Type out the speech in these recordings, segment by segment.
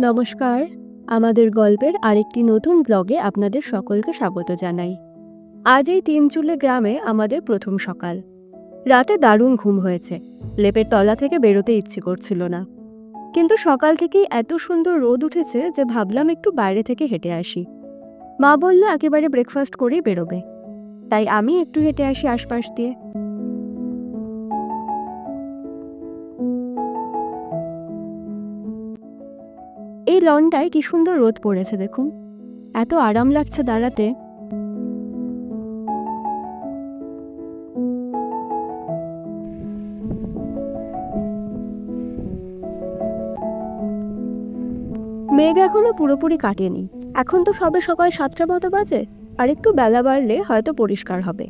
নমস্কার, আমাদের গল্পের আরেকটি নতুন ব্লগে আপনাদের সকলকে স্বাগত জানাই। আজ এই তিনচুলে গ্রামে আমাদের প্রথম সকাল। রাতে দারুণ ঘুম হয়েছে, লেপের তলা থেকে বেরোতে ইচ্ছে করছিল না। কিন্তু সকাল থেকেই এত সুন্দর রোদ উঠেছে যে ভাবলাম একটু বাইরে থেকে হেঁটে আসি। মা বলল একেবারে ব্রেকফাস্ট করেই বেরোবে, তাই আমি একটু হেঁটে আসি আশপাশ দিয়ে। এই লনটায় কি সুন্দর রোদ পড়েছে দেখুন, এত আরাম লাগছে দাঁড়াতে। মেঘ এখনো পুরোপুরি কাটেনি, এখন তো সবে সকাল 7টা মতো বাজে, আর একটু বেলা বাড়লে হয়তো পরিষ্কার হবে।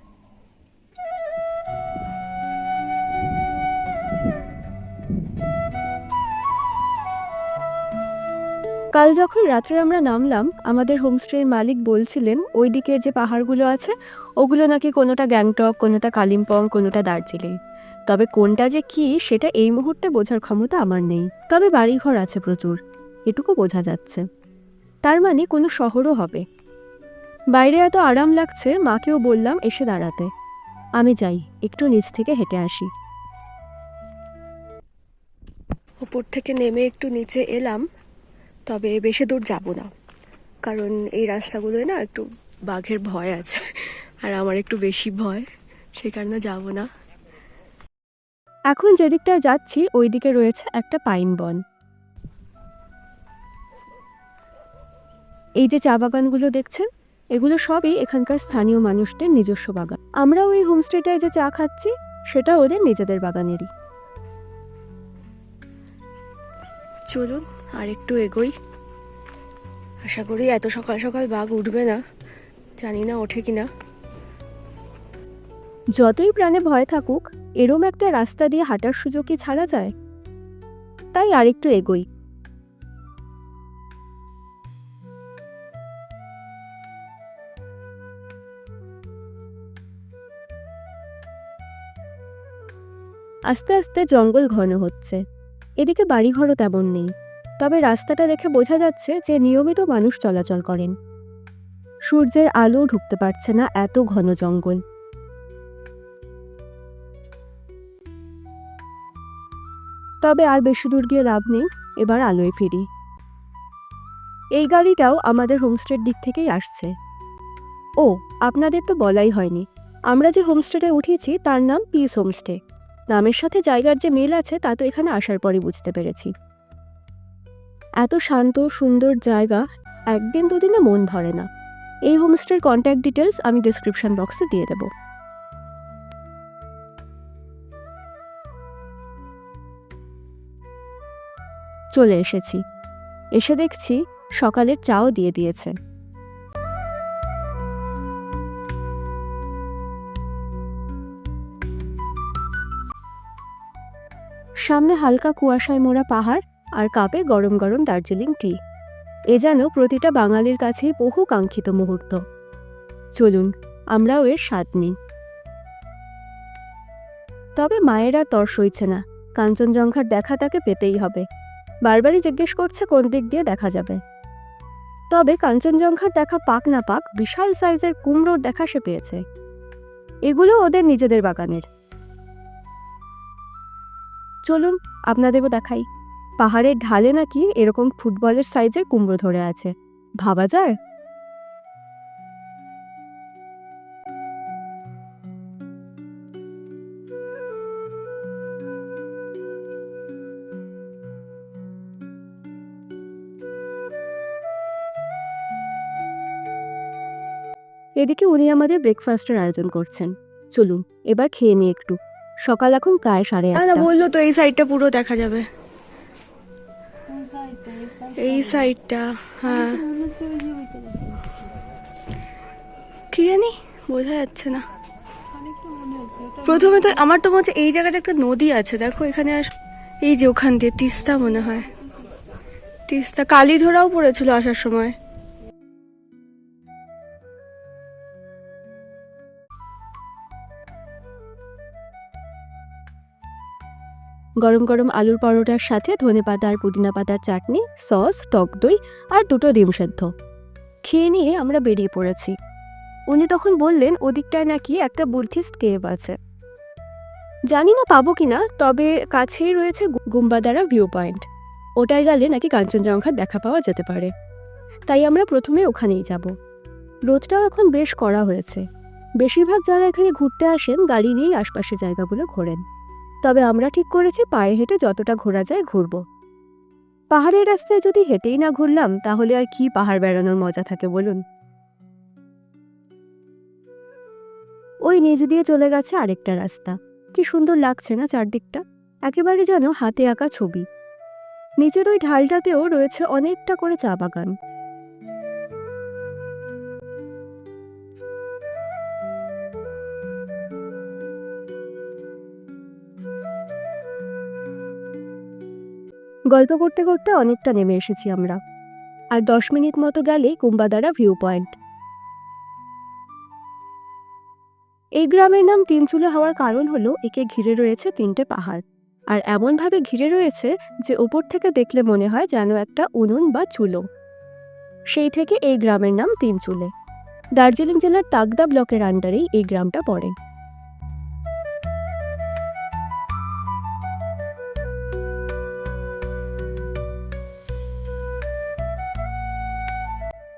কাল যখন রাত্রে আমরা নামলাম, আমাদের হোমস্টের মালিক বলছিলেন ওই দিকে যে পাহাড়গুলো আছে ওগুলো নাকি কোনোটা গ্যাংটক, কোনোটা কালিম্পং, কোনোটা দার্জিলিং। তবে কোনটা যে কি সেটা এই মুহূর্তে বোঝার ক্ষমতা আমার নেই। তবে বাড়িঘর আছে প্রচুর, এটুকু বোঝা যাচ্ছে। তার মানে কোনো শহরও হবে। বাইরে এত আরাম লাগছে, মাকেও বললাম এসে দাঁড়াতে। আমি যাই, একটু নিচ থেকে হেঁটে আসি। উপর থেকে নেমে একটু নিচে এলাম, তবে বেশি দূর যাব না, কারণ এই রাস্তাগুলোয় না একটু বাঘের ভয় আছে, আর আমার একটু বেশি ভয়, সে কারণে যাব না। এখন যেদিকটা যাচ্ছি ওই দিকে রয়েছে একটা পাইন বন। এই যে চা বাগানগুলো দেখছেন, এগুলো সবই এখানকার স্থানীয় মানুষদের নিজস্ব বাগান। আমরাও এই হোমস্টেটায় যে চা খাচ্ছি সেটা ওদের নিজেদের বাগানেরই। চলুন আর একটু এগোই। আশা করি এত সকাল সকাল বাঘ উঠবে না, জানি না ওঠে কিনা। যতই প্রাণে ভয় থাকুক, এরম একটা রাস্তা দিয়ে হাঁটার সুযোগ কি ছাড়া যায়? তাই আরেকটু এগোই। আস্তে আস্তে জঙ্গল ঘন হচ্ছে, এদিকে বাড়িঘরও তেমন নেই, তবে রাস্তাটা দেখে বোঝা যাচ্ছে যে নিয়মিত মানুষ চলাচল করেন। সূর্যের আলো ঢুকতে পারছে না, এত ঘন জঙ্গল। তবে আর বেশি দূর গিয়ে লাভ নেই, এবার আলোয় ফিরি। এই গাড়িটাও আমাদের হোমস্টের দিক থেকেই আসছে। ও, আপনাদের তো বলাই হয়নি, আমরা যে হোমস্টেতে উঠেছি তার নাম পিস হোমস্টে। নামের সাথে জায়গার যে মিল আছে তা তো এখানে আসার পরই বুঝতে পেরেছি। এত শান্ত সুন্দর জায়গা, একদিন দুদিনে মন ভরে না। এই হোমস্টের কন্ট্যাক্ট ডিটেলস আমি ডিসক্রিপশন বক্সে দিয়ে দেব। চলে এসেছি, এসে দেখছি সকালের চাও দিয়ে দিয়েছে। সামনে হালকা কুয়াশায় মোড়া পাহাড়, আর কাপে গরম গরম দার্জিলিং টি। এ যেন প্রতিটা বাঙালির কাছেই বহু কাঙ্ক্ষিত মুহূর্ত। চলুন আমরাও এর স্বাদ নিই। তবে মায়ের আর তর সইছে না, কাঞ্চনজঙ্ঘার দেখা তাকে পেতেই হবে। বারবারই জিজ্ঞেস করছে কোন দিক দিয়ে দেখা যাবে। তবে কাঞ্চনজঙ্ঘার দেখা পাক না পাক, বিশাল সাইজের কুমড়োর দেখা সে পেয়েছে। এগুলো ওদের নিজেদের বাগানের। চলুন আপনাদেরও দেখাই। পাহাড়ের ঢালে নাকি এরকম ফুটবলের সাইজের কুমড়ো ধরে আছে, ভাবা যায়? এদিকে উনি আমাদের ব্রেকফাস্টের আয়োজন করছেন। চলুন এবার খেয়ে নিই একটু। সকাল এখন প্রায় 8:30। বললো তো এই সাইডটা পুরো দেখা যাবে। এই সাইডটা, হ্যাঁ। কি জানি, বোঝা যাচ্ছে না। প্রথমে তো আমার তো মনে হচ্ছে এই জায়গাটা একটা নদী আছে, দেখো এখানে। এই যে ওখান দিয়ে তিস্তা মনে হয়, তিস্তা কালীধরাও পড়েছিল আসার সময়। গরম গরম আলুর পরোটার সাথে ধনেপাতা আর পুদিনা পাতার চাটনি, সস, টক দই আর 2টো ডিম সেদ্ধ। খেয়ে নিয়ে আমরা বেরিয়ে পড়েছি। উনি তখন বললেন ওদিকটায় নাকি একটা বুদ্ধিস্ট কেভ আছে। জানি না পাবো কিনা, তবে কাছেই রয়েছে গুম্বাদারা ভিউ পয়েন্ট। ওটায় গেলে নাকি কাঞ্চনজঙ্ঘার দেখা পাওয়া যেতে পারে। তাই আমরা প্রথমে ওখানেই যাব। রোদটাও এখন বেশ কড়া হয়েছে। বেশিরভাগ যারা এখানে ঘুরতে আসেন গাড়ি নিয়েই আশপাশের জায়গাগুলো ঘোরেন। তবে আমরা ঠিক করেছি পায়ে হেঁটে যতটা ঘোরা যায় ঘুরব। পাহাড়ের রাস্তায় যদি হেঁটেই না ঘুরলাম তাহলে আর কি পাহাড় বেড়ানোর মজা থাকে বলুন। ওই নিচ দিয়ে চলে গেছে আরেকটা রাস্তা। কি সুন্দর লাগছে না চারদিকটা, একেবারে যেন হাতে আঁকা ছবি। নিচের ওই ঢালটাতেও রয়েছে অনেকটা করে চা বাগান। গল্প করতে করতে অনেকটা নেমে এসেছি আমরা। আর 10 মিনিট মতো গেলেই কুম্বাদারা ভিউ পয়েন্ট। এই গ্রামের নাম তিনচুলে হওয়ার কারণ হলো একে ঘিরে রয়েছে 3টে পাহাড়। আর এমনভাবে ঘিরে রয়েছে যে ওপর থেকে দেখলে মনে হয় যেন একটা উনুন বা চুলো। সেই থেকে এই গ্রামের নাম তিনচুলে। দার্জিলিং জেলার তাগদা ব্লকের আন্ডারেই এই গ্রামটা পড়ে।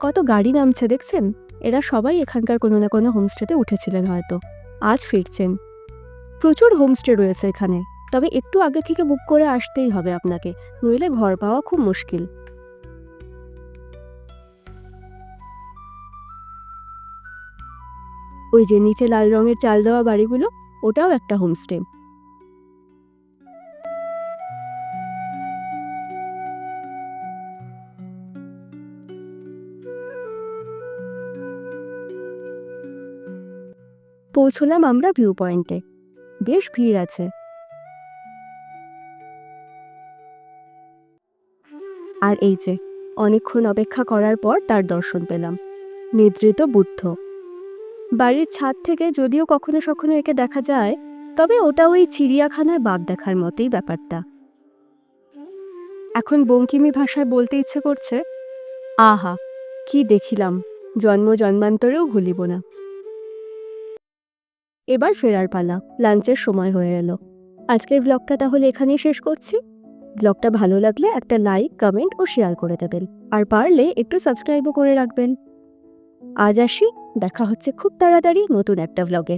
কত গাড়ি নামছে দেখছেন। এরা সবাই এখানকার কোনো না কোনো হোমস্টেতে উঠেছিলেন হয়তো, আজ ফিরছেন। প্রচুর হোমস্টে রয়েছে এখানে, তবে একটু আগে থেকে বুক করে আসতেই হবে আপনাকে, নইলে ঘর পাওয়া খুব মুশকিল। ওই যে নিচে লাল রঙের চাল দেওয়া বাড়িগুলো, ওটাও একটা হোমস্টে। পৌঁছলাম আমরা ভিউ পয়েন্টে। বেশ ভিড় আছে। আর এই যে অনেকক্ষণ অপেক্ষা করার পর তার দর্শন পেলাম, নিদ্রিত বুদ্ধ। বাড়ির ছাদ থেকে যদিও কখনো কখনো একে দেখা যায়, তবে ওটা ওই চিড়িয়াখানায় বাঘ দেখার মতোই ব্যাপারটা। এখন বঙ্কিমী ভাষায় বলতে ইচ্ছে করছে, আহা কি দেখিলাম, জন্ম জন্মান্তরেও ভুলিব না। এবার ফেরার পালা, লাঞ্চের সময় হয়ে এলো। আজকের ব্লগটা তাহলে এখানেই শেষ করছি। ব্লগটা ভালো লাগলে একটা লাইক, কমেন্ট ও শেয়ার করে দেবেন, আর পারলে একটু সাবস্ক্রাইবও করে রাখবেন। আজ আসি, দেখা হচ্ছে খুব তাড়াতাড়ি নতুন একটা ব্লগে।